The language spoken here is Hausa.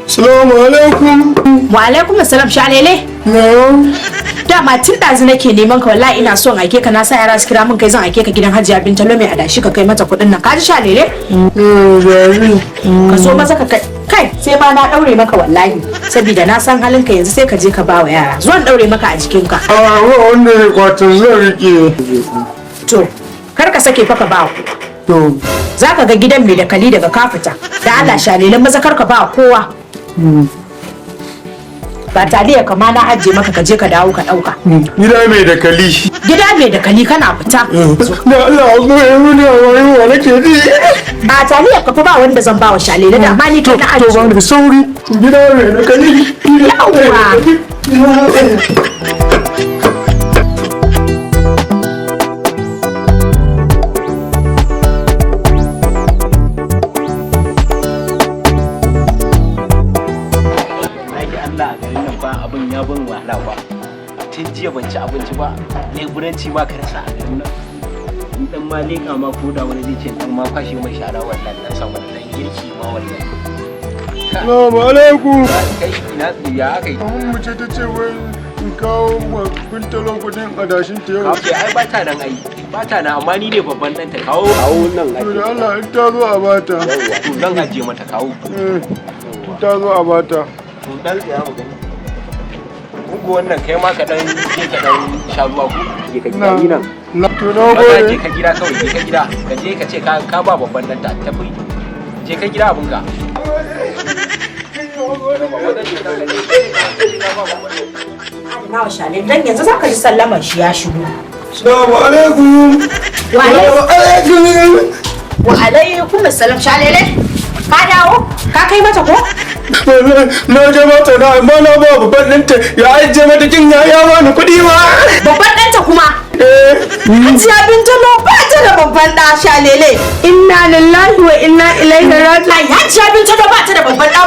Assalamu alaikum. Wa alaikum assalam Shalele. Dama tun ɗazu nake neman ka wallahi ina son aike ka na sa yara su kira min kai zan aike ka gidan Hajiya Binta Lome a dashi ka kai mata kuɗin nan. Ka ji Shalele? Ka so maza ka kai sai ma na daure maka wallahi saboda na san halin ka yanzu sai ka je ka ba wa yara. Zuwan daure maka a jikin ka. Wanda ya kwato zan rike. To kar ka sake fa ka ba ku. To za ka ga gidan mai dakali daga ka fita. Da Allah Shalele maza kar ka ba kowa. Ba taliya kama na ajiye maka ka je ka dawo ka dauka. Gida mai dakali. Gida mai dakali kana fita. Da Allah zo ya muni a rayuwa nake ji. Ba taliya ka fa ba wanda zan ba wa Shalele da amma ni kai na ajiye. To ba da sauri. Gida mai dakali. Yawwa. Abin ya ban wahala ba tun jiya ban ci abinci ba ne gudanci ma ka rasa a garin nan in dan ma leka ma ko da wani zai ce dan ma kwashe mai shara wallahi dan san wani dan girki ma wallahi. Assalamu alaikum. Kai ina tsiya kai Mun ce ta ce wai in kawo kuntalon kudin adashin ta yau. Kafe ai ba ta nan ai ba ta nan amma ni ne babban dan ta kawo nan To da Allah in ta zo a bata. to zan ajiye mata kawo In ta zo a bata. to dan tsaya mu gani Ugu wannan kai ma ka dan je ka dan sha ruwa ko je ka gida ni nan. To na Ba je gode. ka gida kawai je ka gida ka je ka ce ka ba babban dan ta tafi je ka gida abun ka. Na wa Shalele dan yanzu za ka ji sallamar shi ya shigo. Assalamu alaikum. Wa alaikum. Wa alaikum assalam Shalele. Ka dawo? Ka kai mata ko? Na je mata na amma na ba babban ɗanta ya ajiye mata kin ya bani kuɗi ma. Babban ɗanta kuma? Hajiya Binta ba ta da babban ɗa Shalele. Inna lillahi wa inna ilaihi raji'un. Hajiya Binta ba ta da babban ɗa